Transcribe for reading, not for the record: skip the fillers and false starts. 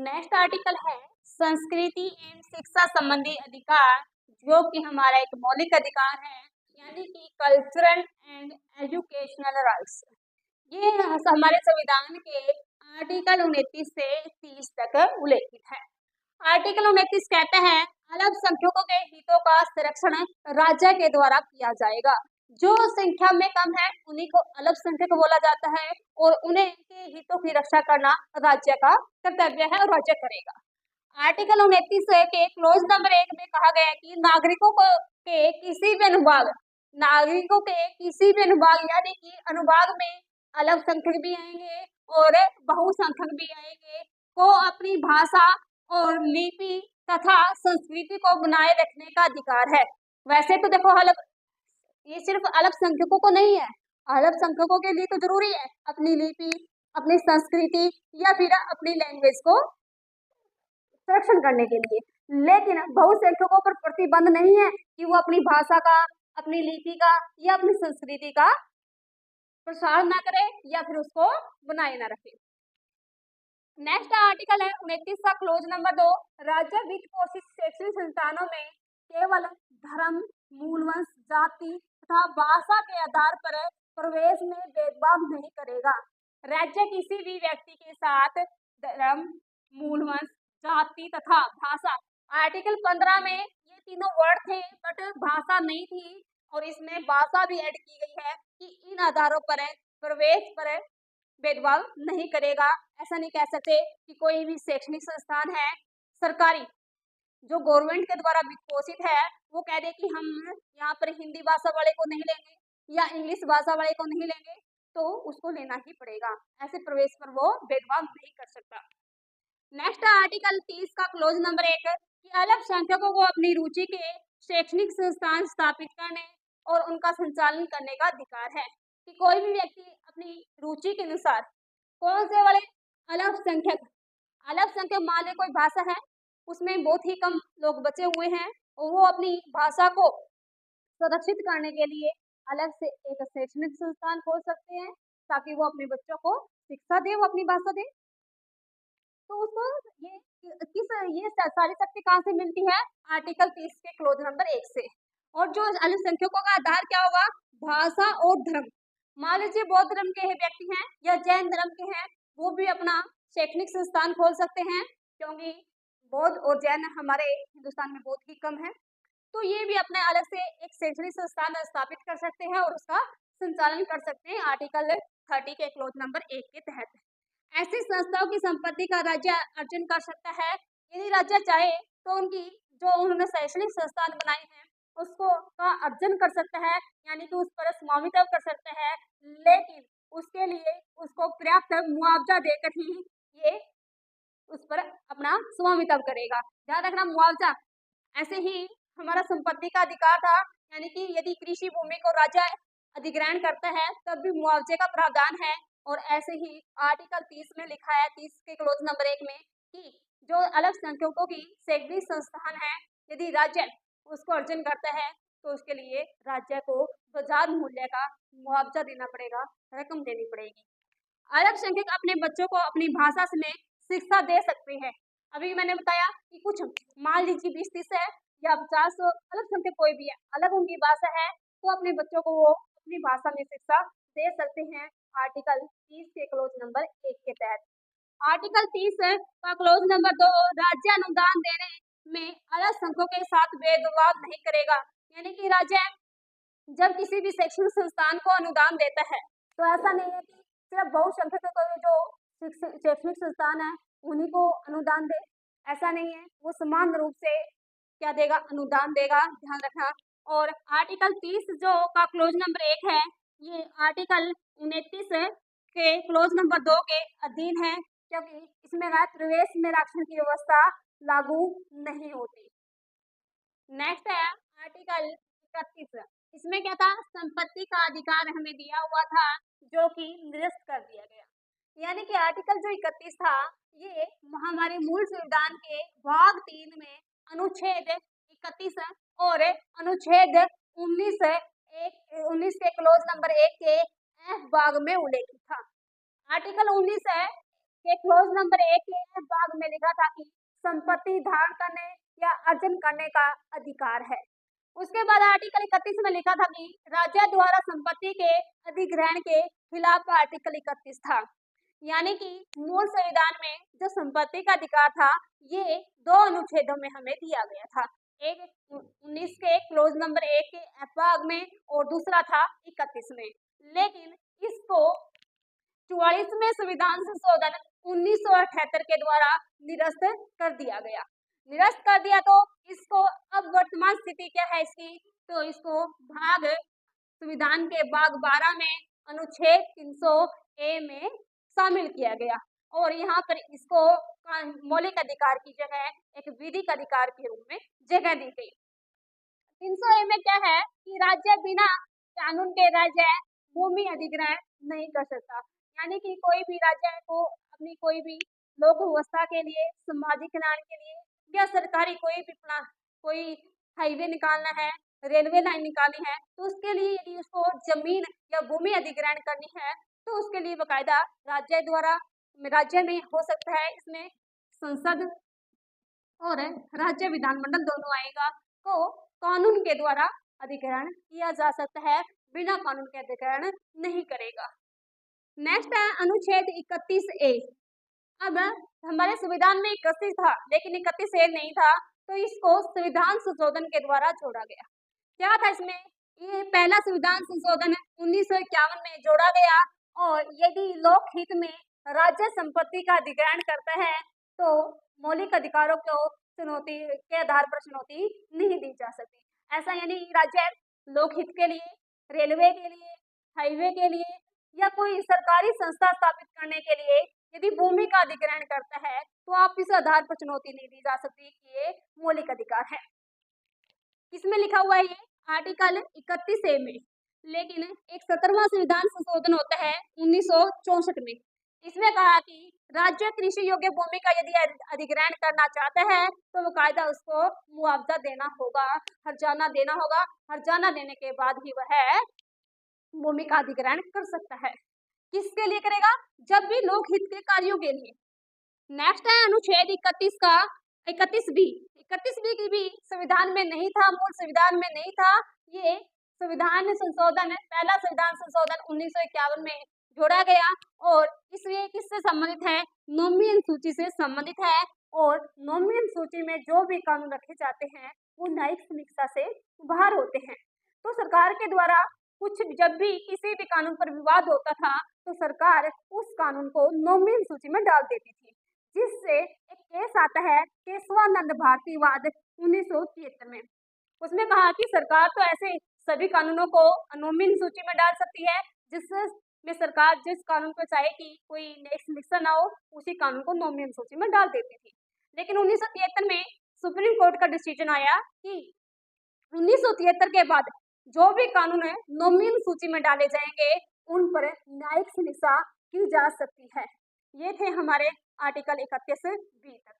Next article है संस्कृति एवं शिक्षा संबंधी अधिकार, जो कि हमारा एक मौलिक अधिकार है, यानी कि कल्चरल एंड एजुकेशनल राइट्स। ये हमारे संविधान के आर्टिकल 29 से 30 तक उल्लेखित है। आर्टिकल 29 कहता है अल्पसंख्यकों के हितों का संरक्षण राज्य के द्वारा किया जाएगा। जो संख्या में कम है उन्हीं को अल्पसंख्यक बोला जाता है और उन्हें के हितों की रक्षा करना राज्य का कर्तव्य है और राज्य करेगा। आर्टिकल 29 के क्लोज नंबर 1 में कहा गया है कि नागरिकों के किसी भी अनुभाग यानी कि अनुभाग में अल्पसंख्यक भी आएंगे और बहुसंख्यक भी आएंगे को अपनी भाषा और लिपि तथा संस्कृति को बनाए रखने का अधिकार है। वैसे तो देखो ये सिर्फ अल्पसंख्यकों को नहीं है, अल्पसंख्यकों के लिए तो जरूरी है अपनी लिपि, अपनी संस्कृति या फिर अपनी लैंग्वेज को संरक्षण करने के लिए, लेकिन बहुसंख्यकों पर प्रतिबंध नहीं है कि वो अपनी भाषा का, अपनी लिपि का या अपनी संस्कृति का प्रसार ना करे या फिर उसको बनाए ना रखे। नेक्स्ट आर्टिकल है 29 का क्लोज नंबर 2, राज्य वित्त पोषित शैक्षणिक संस्थानों में केवल धर्म, मूलवंश, जाति तथा भाषा के आधार पर प्रवेश में भेदभाव नहीं करेगा। राज्य किसी भी व्यक्ति के साथ धर्म, मूलवंश, जाति तथा भाषा, आर्टिकल 15 में ये तीनों वर्ड थे बट भाषा नहीं थी और इसमें भाषा भी ऐड की गई है कि इन आधारों पर प्रवेश पर भेदभाव नहीं करेगा। ऐसा नहीं कह सकते कि कोई भी शैक्षणिक संस्थान है सरकारी जो गवर्नमेंट के द्वारा वित्त पोषित है वो कह दे कि हम यहाँ पर हिंदी भाषा वाले को नहीं लेंगे या इंग्लिश भाषा वाले को नहीं लेंगे, तो उसको लेना ही पड़ेगा। ऐसे प्रवेश पर वो भेदभाव नहीं कर सकता। नेक्स्ट आर्टिकल 30 का क्लोज नंबर 1 कि अल्पसंख्यकों को अपनी रुचि के शैक्षणिक संस्थान स्थापित करने और उनका संचालन करने का अधिकार है कि कोई भी व्यक्ति अपनी रुचि के अनुसार कौन से वाले अल्पसंख्यक मान ले कोई भाषा है उसमें बहुत ही कम लोग बचे हुए हैं और वो अपनी भाषा को संरक्षित करने के लिए अलग से एक शैक्षणिक संस्थान खोल सकते हैं ताकि वो अपने बच्चों को शिक्षा दे, वो अपनी भाषा दे। तो उसको ये सारी शक्ति कहाँ से मिलती है? आर्टिकल 30 के क्लोज नंबर 1 से। और जो अल्पसंख्यकों का आधार क्या होगा? भाषा और धर्म। मान लीजिए बौद्ध धर्म के व्यक्ति हैं या जैन धर्म के हैं, वो भी अपना शैक्षणिक संस्थान खोल सकते हैं क्योंकि बौद्ध और जैन हमारे हिंदुस्तान में बहुत ही कम है। तो ये भी अपने अलग से एक शैक्षणिक संस्थान स्थापित कर सकते हैं और उसका संचालन कर सकते हैं आर्टिकल 30 के क्लोज नंबर 1 के तहत। ऐसी संस्थाओं की संपत्ति का राज्य अर्जन कर सकता है। यदि राज्य चाहे तो उनकी जो उन्होंने शैक्षणिक संस्थान बनाए हैं उसको का अर्जन कर सकता है, यानी कि उस पर स्वामित्व कर सकता है, लेकिन उसके लिए उसको पर्याप्त मुआवजा देकर ही ये उस पर अपना स्वामित्व करेगा। ध्यान रखना मुआवजा। ऐसे ही हमारा संपत्ति का अधिकार था, यानी कि यदि कृषि भूमि को राज्य अधिग्रहण करता है तब भी मुआवजे का प्रावधान है। और ऐसे ही आर्टिकल 30 में लिखा है 30 के क्लोज नंबर 1 में कि जो अल्पसंख्यकों की शैक्षणिक संस्थान है यदि राज्य उसको अर्जन करता है तो उसके लिए राज्य को बाजार मूल्य का मुआवजा देना पड़ेगा, रकम देनी पड़ेगी। अल्पसंख्यक अपने बच्चों को अपनी भाषा में शिक्षा दे सकते हैं। अभी मैंने बताया कि कुछ मान लीजिए 20-30 है या 50 अल्पसंख्यक कोई भी है, अलग उनकी भाषा है तो अपने बच्चों को वो अपनी भाषा में शिक्षा दे सकते हैं आर्टिकल 30 के क्लोज नंबर 1 के तहत। आर्टिकल 30 का क्लोज नंबर 2 राज्य अनुदान देने में अल्पसंख्यकों के साथ भेदभाव नहीं करेगा, यानी कि राज्य जब किसी भी शैक्षणिक संस्थान को अनुदान देता है तो ऐसा नहीं है कि सिर्फ बहुसंख्यकों को जो शैक्षणिक संस्थान है उन्हीं को अनुदान दे, ऐसा नहीं है। वो समान रूप से क्या देगा? अनुदान देगा, ध्यान रखना। और आर्टिकल 30 जो का क्लोज नंबर 1 है ये आर्टिकल 29 के क्लोज नंबर 2 के अधीन है क्योंकि इसमें प्रवेश में आरक्षण की व्यवस्था लागू नहीं होती। नेक्स्ट है आर्टिकल 31। इसमें क्या था? संपत्ति का अधिकार हमें दिया हुआ था जो कि निरस्त कर दिया गया, यानी कि आर्टिकल जो 31 था ये हमारे मूल संविधान के भाग 3 में अनुच्छेद 31 और अनुच्छेद 19 के क्लोज नंबर 1 के एफ भाग में उल्लेखित था। आर्टिकल 19 के क्लोज नंबर 1 के एफ भाग में लिखा था कि संपत्ति धारण करने या अर्जन करने का अधिकार है। उसके बाद आर्टिकल 31 में लिखा था कि राज्य द्वारा संपत्ति के अधिग्रहण के खिलाफ आर्टिकल 31 था। यानी कि मूल संविधान में जो संपत्ति का अधिकार था ये 2 अनुच्छेदों में हमें दिया गया था। एक 19 के क्लोज नंबर 1 के एफ भाग में और दूसरा था 31 में। लेकिन इसको 44वें संविधान संशोधन 1978 के द्वारा निरस्त कर दिया गया। निरस्त कर दिया तो इसको अब वर्तमान स्थिति क्या है इसकी, तो इसको भाग संविधान के भाग 12 में अनुच्छेद 300 ए में शामिल किया गया और यहाँ पर इसको मौलिक अधिकार की जगह एक विधिक अधिकार के रूप में जगह दी गई। 300 ए में क्या है कि राज्य बिना कानून के राज्य भूमि अधिग्रहण नहीं कर सकता। यानी कि कोई भी राज्य को अपनी कोई भी लोक व्यवस्था के लिए, सामाजिक कल्याण के लिए या सरकारी कोई हाईवे निकालना है, रेलवे लाइन निकालनी है, तो उसके लिए यदि उसको जमीन या भूमि अधिग्रहण करनी है तो उसके लिए बकायदा राज्य में हो सकता है। इसमें संसद और राज्य विधानमंडल दोनों आएगा तो कानून के द्वारा अधिग्रहण किया जा सकता है, बिना कानून के अधिग्रहण नहीं करेगा। नेक्स्ट है अनुच्छेद 31 ए। अब हमारे संविधान में 31 था लेकिन 31 ए नहीं था तो इसको संविधान संशोधन के द्वारा जोड़ा गया। क्या था इसमें, ये पहला संविधान संशोधन 1951 में जोड़ा गया और यदि लोकहित में राज्य संपत्ति का अधिग्रहण करता है तो मौलिक अधिकारों को चुनौती के आधार पर चुनौती नहीं दी जा सकती। ऐसा यानी राज्य लोकहित के लिए, रेलवे के लिए, हाईवे के लिए या कोई सरकारी संस्था स्थापित करने के लिए यदि भूमि का अधिग्रहण करता है तो आप इस आधार पर चुनौती नहीं दी जा सकती कि ये मौलिक अधिकार है। किसमें लिखा हुआ है ये, आर्टिकल 31 ए में। लेकिन एक 17वां संविधान संशोधन होता है 1964 में। इसमें कहा कि राज्य कृषि योग्य भूमि का यदि अधिग्रहण करना चाहता है तो बकायदा उसको मुआवजा देना होगा, हर्जाना देना होगा। हर्जाना देने के बाद ही वह भूमि का अधिग्रहण कर सकता है। किसके लिए करेगा, जब भी लोक हित के कार्यों के लिए। नेक्स्ट है अनुच्छेद 31 का 31 बी। 31 बी की भी संविधान में नहीं था, मूल संविधान में नहीं था। ये संविधान संशोधन पहला संविधान संशोधन 1951 में जोड़ा गया और इसलिए किससे संबंधित है, नोमियन सूची से संबंधित है। और नोमियन सूची में जो भी कानून रखे जाते हैं वो न्यायिक समीक्षा से बाहर होते हैं। तो सरकार के द्वारा कुछ जब भी किसी भी कानून पर विवाद होता था तो सरकार उस कानून को नोमियन सूची में डाल देती थी, जिससे एक केस आता है केशवानंद भारतीवाद 1973 में। उसमें कहा कि सरकार तो ऐसे सभी कानूनों को नोमियन सूची में डाल सकती है जिसमें सरकार जिस कानून पर चाहे कि कोई न्यायिक समीक्षा ना हो उसी कानून को नोमियन सूची में डाल देती थी। लेकिन 1973 में सुप्रीम कोर्ट का डिसीजन आया कि 1973 के बाद जो भी कानून है नोमियन सूची में डाले जाएंगे उन पर न्यायिक समीक्षा की जा सकती है। ये थे हमारे आर्टिकल 31 बी तक।